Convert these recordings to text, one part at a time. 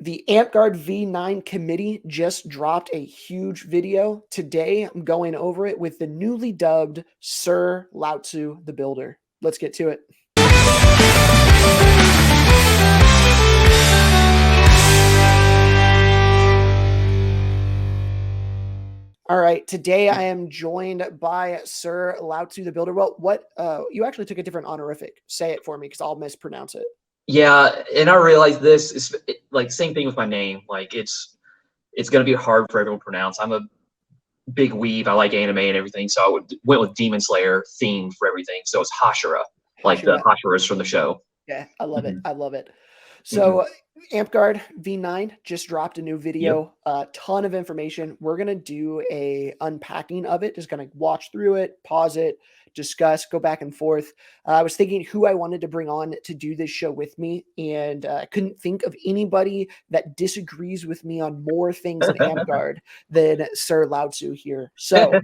The Amtgard V9 committee just dropped a huge video. Today, I'm going over it with the newly dubbed Sir Lao Tzu the Builder. Let's get to it. All right, today I am joined by Sir Lao Tzu the Builder. Well, you actually took a different honorific. Say it for me because I'll mispronounce it. Yeah, and I realized this is like same thing with my name. Like it's gonna be hard for everyone to pronounce. I'm a big weeb. I like anime and everything, so I went with Demon Slayer theme for everything. So it's Hashira, like the Hashiras from the show. Yeah, I love it. I love it. So Amtgard V9 just dropped a new video, a ton of information. We're going to do a unpacking of it, just going to watch through it, pause it, discuss, go back and forth. I was thinking who I wanted to bring on to do this show with me, and I couldn't think of anybody that disagrees with me on more things in Amtgard than Sir Lao Tzu here. So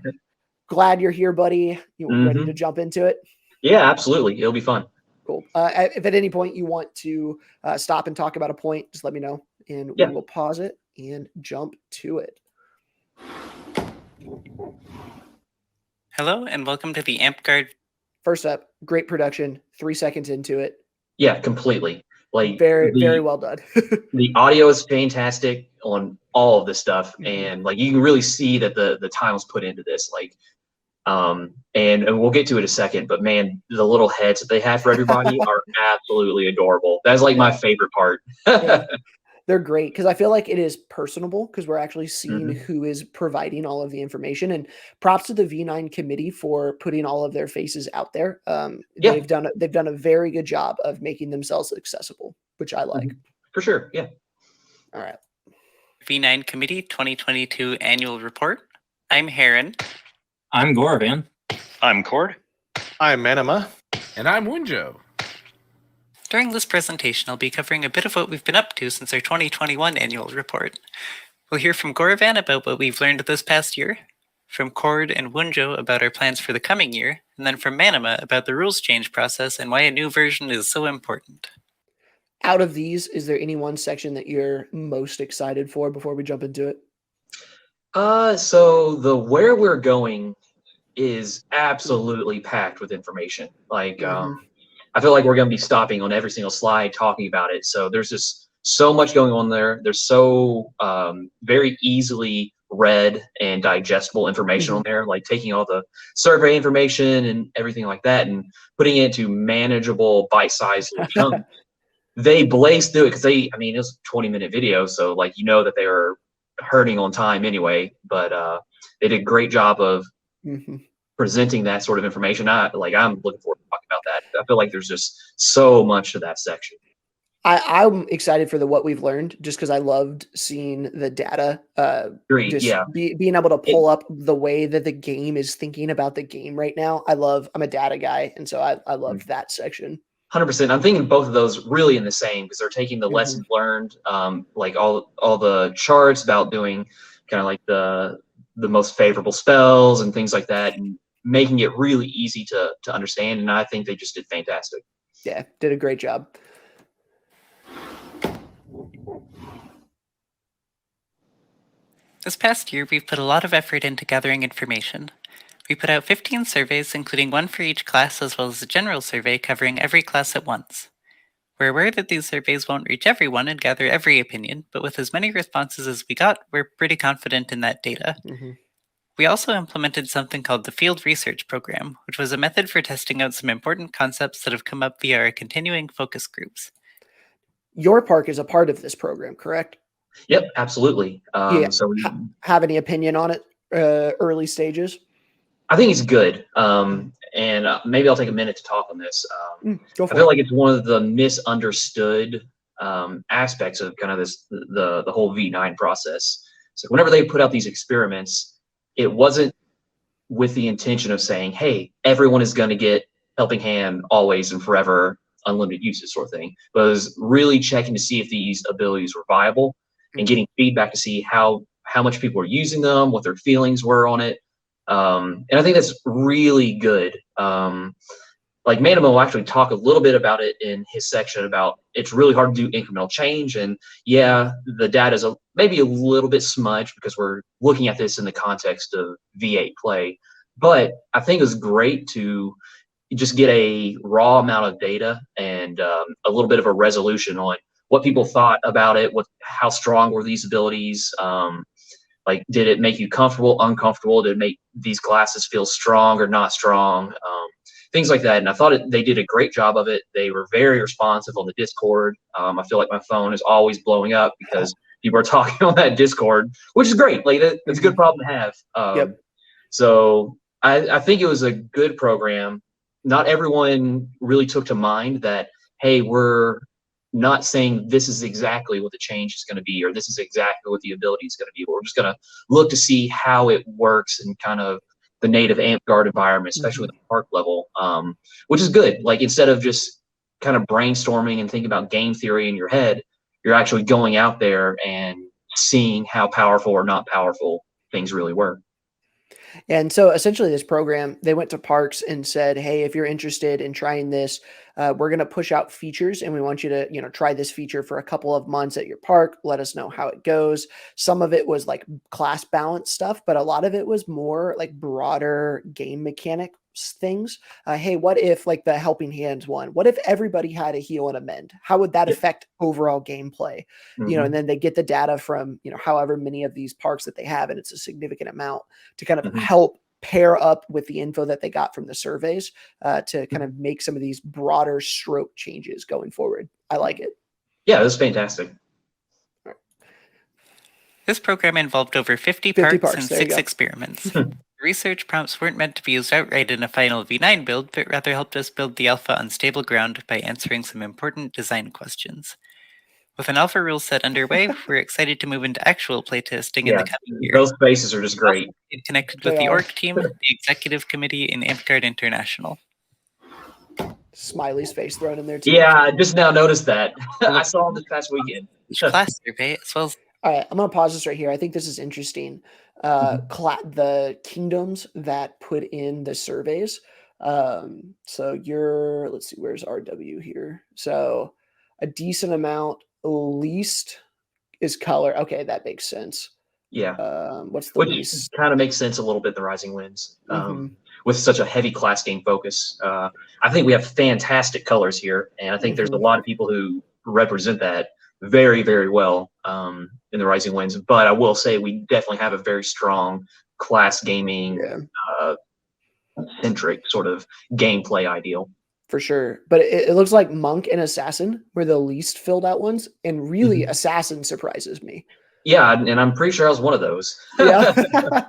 glad you're here, buddy. You ready to jump into it? Yeah, absolutely. It'll be fun. Cool. If at any point you want to stop and talk about a point, just let me know, and we will pause it and jump to it. Hello, and welcome to the Amtgard. First up, great production. 3 seconds into it. Yeah, completely. Like very well done. The audio is fantastic on all of this stuff, and like you can really see that the time was put into this. Like, and we'll get to it in a second, but man, the little heads that they have for everybody are absolutely adorable. That's like my favorite part. They're great because I feel like it is personable because we're actually seeing who is providing all of the information. And props to the V9 committee for putting all of their faces out there. They've done a very good job of making themselves accessible, which I like. For sure. Yeah. All right. V9 Committee 2022 Annual Report. I'm Heron. I'm Gorvan. I'm Cord. I'm Manama. And I'm Winjo. During this presentation, I'll be covering a bit of what we've been up to since our 2021 annual report. We'll hear from Gorvan about what we've learned this past year, from Cord and Winjo about our plans for the coming year, and then from Manama about the rules change process and why a new version is so important. Out of these, is there any one section that you're most excited for before we jump into it? So the where we're going is absolutely packed with information. Like, I feel like we're going to be stopping on every single slide talking about it. So there's just so much going on there. There's so very easily read and digestible information on there, like taking all the survey information and everything like that and putting it into manageable bite-sized chunks. They blazed through it because it was a 20-minute video. So like, you know that they were hurting on time anyway, but they did a great job of presenting that sort of information. I'm looking forward to talking about that. I feel like there's just so much to that section. I'm excited for what we've learned just because I loved seeing the data. Being able to pull up the way that the game is thinking about the game right now. I'm a data guy, and so I loved that section. 100%. I'm thinking both of those really in the same because they're taking the lessons learned, like all the charts about doing kind of like the most favorable spells and things like that, and making it really easy to understand. And I think they just did fantastic. Yeah, did a great job. This past year, we've put a lot of effort into gathering information. We put out 15 surveys, including one for each class, as well as a general survey covering every class at once. We're aware that these surveys won't reach everyone and gather every opinion, but with as many responses as we got, we're pretty confident in that data. We also implemented something called the Field Research Program, which was a method for testing out some important concepts that have come up via our continuing focus groups. Your park is a part of this program, correct? Yep, absolutely. So have any opinion on it, early stages? I think it's good. And maybe I'll take a minute to talk on this. Go for I feel like it's one of the misunderstood aspects of kind of the whole V9 process. So whenever they put out these experiments, it wasn't with the intention of saying, hey, everyone is going to get helping hand always and forever, unlimited uses sort of thing. But it was really checking to see if these abilities were viable and getting feedback to see how much people are using them, what their feelings were on it. And I think that's really good. like Manamo will actually talk a little bit about it in his section about it's really hard to do incremental change. And yeah, the data is maybe a little bit smudged because we're looking at this in the context of V8 play. But I think it's great to just get a raw amount of data and a little bit of a resolution on what people thought about it, how strong were these abilities, like did it make you comfortable, uncomfortable, did it make these classes feel strong or not strong, things like that. And I thought they did a great job of it. They were very responsive on the Discord. I feel like my phone is always blowing up because people are talking on that Discord, which is great. Like that's a good problem to have. Yep. So I think it was a good program. Not everyone really took to mind that, hey, we're not saying this is exactly what the change is going to be, or this is exactly what the ability is going to be. We're just going to look to see how it works in kind of the native Amtgard environment, especially with the park level, which is good. Like instead of just kind of brainstorming and thinking about game theory in your head, you're actually going out there and seeing how powerful or not powerful things really were. And so essentially this program, they went to parks and said, hey, if you're interested in trying this, we're going to push out features and we want you to, try this feature for a couple of months at your park. Let us know how it goes. Some of it was like class balance stuff, but a lot of it was more like broader game mechanic things. Hey, what if like the helping hands one? What if everybody had a heal and a mend? How would that affect overall gameplay? And then they get the data from, however many of these parks that they have, and it's a significant amount to kind of help pair up with the info that they got from the surveys to kind of make some of these broader stroke changes going forward. I like it. Yeah, it was fantastic. This program involved over 50 parks and 6 experiments. Research prompts weren't meant to be used outright in a final V9 build, but rather helped us build the alpha on stable ground by answering some important design questions. With an alpha rule set underway, we're excited to move into actual playtesting in the coming year. Those spaces are just great. It connected with the org team, the executive committee, and Amtgard International. Smiley's face thrown in there too. Yeah, I just now noticed that. I saw it this past weekend. Each class survey, as well as... All right, I'm going to pause this right here. I think this is interesting. The kingdoms that put in the surveys. So let's see, where's RW here? So a decent amount, least is color. Okay, that makes sense. Yeah. What's the least? Kind of makes sense a little bit, the Rising Winds. With such a heavy class game focus. I think we have fantastic colors here, and I think there's a lot of people who represent that very, very well in the Rising Winds. But I will say we definitely have a very strong class gaming centric sort of gameplay ideal. For sure. But it looks like Monk and Assassin were the least filled out ones, and really Assassin surprises me. Yeah, and I'm pretty sure I was one of those. Yeah.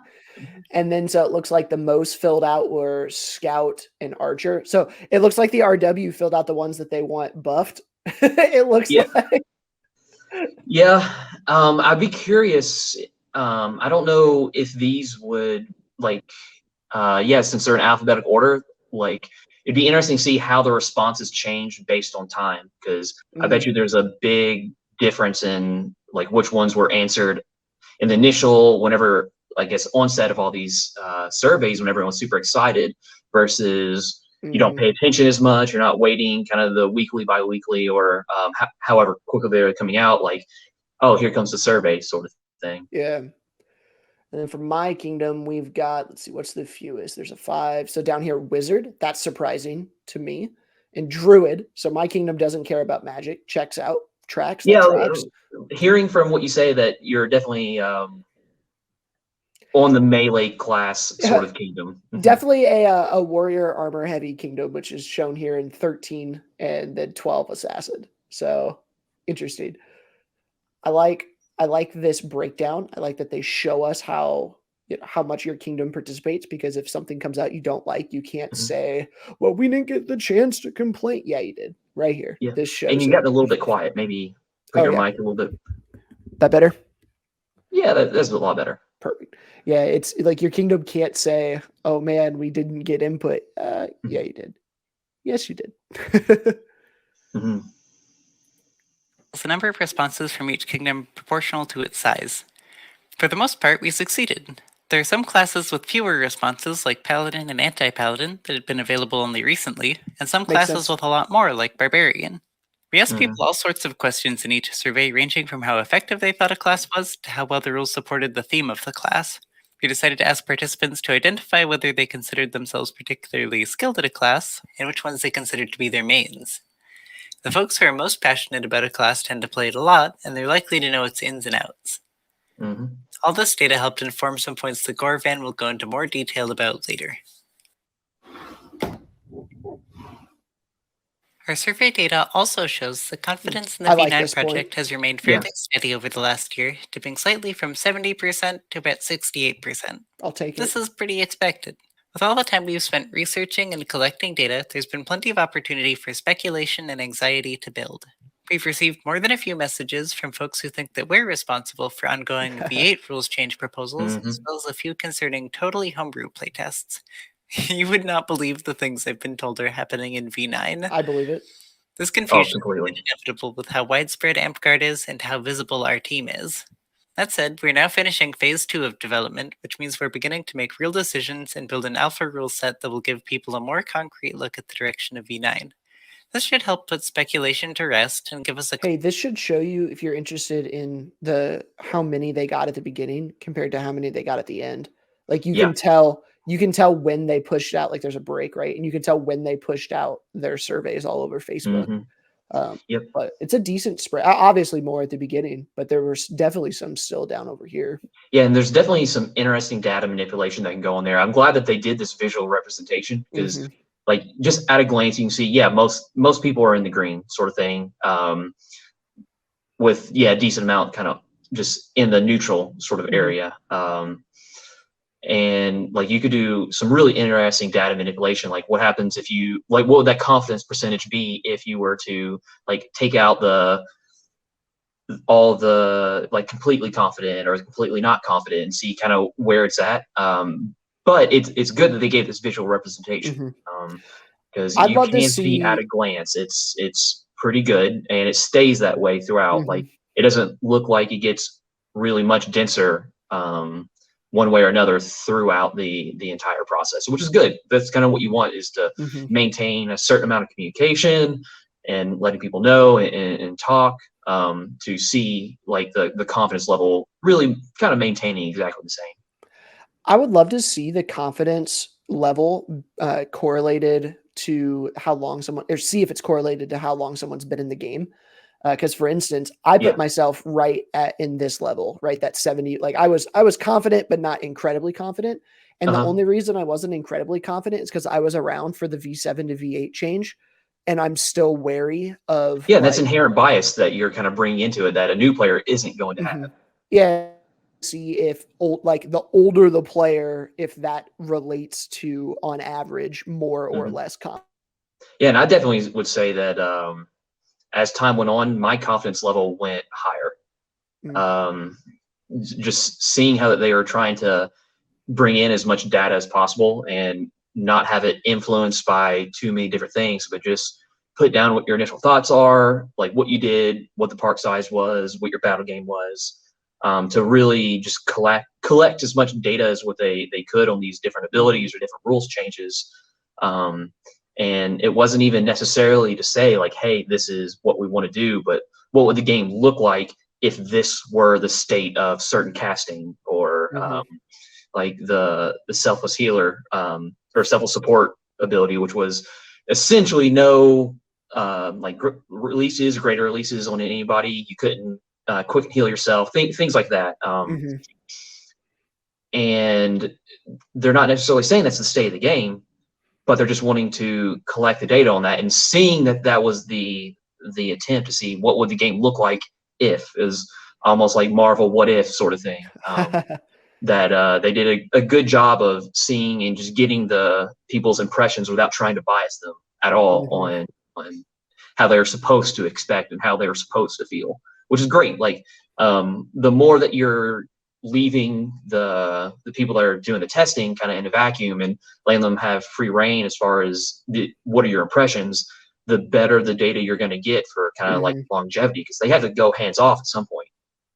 And then so it looks like the most filled out were Scout and Archer. So it looks like the RW filled out the ones that they want buffed. It looks like. Yeah. I'd be curious. I don't know if these would since they're in alphabetical order, like it'd be interesting to see how the responses change based on time. Because I bet you there's a big difference in like which ones were answered in the initial, whenever, I guess, onset of all these surveys when everyone's super excited versus you don't pay attention as much. You're not waiting kind of the weekly, bi-weekly, or however quickly they're coming out. Like, oh, here comes the survey sort of thing. Yeah. And then for my kingdom, we've got, let's see, what's the fewest? There's a 5. So down here, Wizard. That's surprising to me. And Druid. So my kingdom doesn't care about magic. Checks out. Tracks. Yeah. Tracks. Hearing from what you say that you're definitely on the melee class sort of kingdom. Definitely a warrior armor heavy kingdom, which is shown here in 13 and then 12 assassin. So interesting. I like this breakdown. I like that they show us how much your kingdom participates, because if something comes out you don't like, you can't say, well, we didn't get the chance to complain. Yeah, you did right here. Yeah. This shows. And you got a little bit quiet. Maybe put your mic a little bit. That better? Yeah, that's a lot better. Perfect. Yeah, it's like your kingdom can't say, oh man, we didn't get input. Yeah, you did. Yes, you did. The number of responses from each kingdom proportional to its size. For the most part, we succeeded. There are some classes with fewer responses, like Paladin and Anti-Paladin, that had been available only recently, and some Makes classes sense. with a lot more, like Barbarian. We asked Mhm. people all sorts of questions in each survey, ranging from how effective they thought a class was to how well the rules supported the theme of the class. We decided to ask participants to identify whether they considered themselves particularly skilled at a class, and which ones they considered to be their mains. The folks who are most passionate about a class tend to play it a lot, and they're likely to know its ins and outs. Mhm. All this data helped inform some points that Gorvan will go into more detail about later. Our survey data also shows that confidence in the I like V9 this point. project has remained Yeah. fairly steady over the last year, dipping slightly from 70% to about 68%. I'll take it. This is pretty expected. With all the time we've spent researching and collecting data, there's been plenty of opportunity for speculation and anxiety to build. We've received more than a few messages from folks who think that we're responsible for ongoing V8 rules change proposals, as well as a few concerning totally homebrew playtests. You would not believe the things I've been told are happening in V9. I believe it. This Oh, confusion completely. is inevitable with how widespread Amtgard is and how visible our team is. That said, we're now finishing phase 2 of development, which means we're beginning to make real decisions and build an alpha rule set that will give people a more concrete look at the direction of V9. This should help put speculation to rest and give us a Hey, this should show you if you're interested in how many they got at the beginning compared to how many they got at the end. Like you Yeah. can tell when they pushed out, like there's a break, right? And you can tell when they pushed out their surveys all over Facebook. Mhm. Yep. But it's a decent spread. Obviously more at the beginning, but there was definitely some still down over here. Yeah, and there's definitely some interesting data manipulation that can go on there. I'm glad that they did this visual representation because, Mhm. like, just at a glance, you can see, yeah, most people are in the green, sort of thing, with a decent amount kind of just in the neutral sort of Mhm. area. And like you could do some really interesting data manipulation, like what happens if you what would that confidence percentage be if you were to like take out all the like completely confident or completely not confident and see kind of where it's at. But it's good that they gave this visual representation because I'd you love to can see at see. a glance it's pretty good and it stays that way throughout. Like Mhm. it doesn't look like it gets really much denser one way or another throughout the entire process, which is good. That's kind of what you want, is to Mhm. maintain a certain amount of communication and letting people know and talk to see like the confidence level really kind of maintaining exactly the same. I would love to see the confidence level correlated to how long someone, or see if it's correlated to how long someone's been in the game. Because for instance, I Yeah. put myself right at in this level, right? That 70, like I was confident, but not incredibly confident. And the Uh-huh. only reason I wasn't incredibly confident is because I was around for the V7 to V8 change. And I'm still wary of Yeah, that's like, inherent bias that you're kind of bringing into it that a new player isn't going to have. mhm. Yeah, see if like the older the player, if that relates to on average more or Mhm. less confidence. Yeah, and I definitely would say that as time went on, my confidence level went higher. Um, just seeing how they are trying to bring in as much data as possible and not have it influenced by too many different things, but just put down what your initial thoughts are, like what you did, what the park size was, what your battle game was, to really just collect as much data as what they could on these different abilities or different rules changes. Um, and it wasn't even necessarily to say like, hey, this is what we want to do, but what would the game look like if this were the state of certain casting or like the selfless healer or selfless support ability, which was essentially no like releases, greater releases on anybody. You couldn't quick heal yourself, things like that. And they're not necessarily saying that's the state of the game, but they're just wanting to collect the data on that and seeing that that was the attempt to see what would the game look like if, is almost like Marvel what if sort of thing. That they did a good job of seeing and just getting the people's impressions without trying to bias them at all on how they're supposed to expect and how they're supposed to feel, which is great. Like the more that you're leaving the people that are doing the testing kind of in a vacuum and letting them have free reign as far as what are your impressions, the better the data you're going to get for kind of like longevity, because they have to go hands off at some point.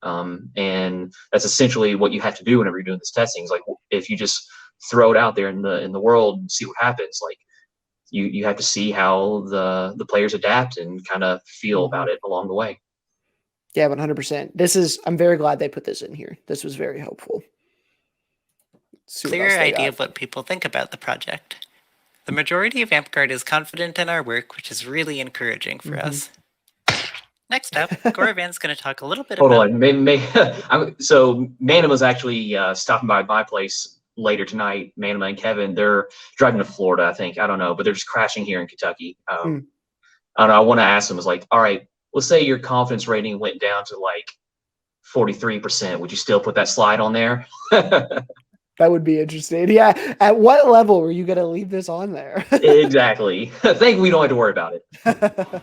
And that's essentially what you have to do whenever you're doing this testing. Is like if you just throw it out there in the world and see what happens, like you have to see how the players adapt and kind of feel about it along the way. Yeah, 100%. I'm very glad they put this in here. This was very helpful. Clear idea of what people think about the project. The majority of Amtgard is confident in our work, which is really encouraging for us. Next up, Goravan's going to talk a little bit Hold about... on. So Manima's actually stopping by my place later tonight. Manima and Kevin, they're driving to Florida, I think. I don't know, but they're just crashing here in Kentucky. I don't know. I want to ask them, is like, all right, let's say your confidence rating went down to like 43%. Would you still put that slide on there? That would be interesting. Yeah. At what level were you going to leave this on there? Exactly. Thankfully, we don't have to worry about it.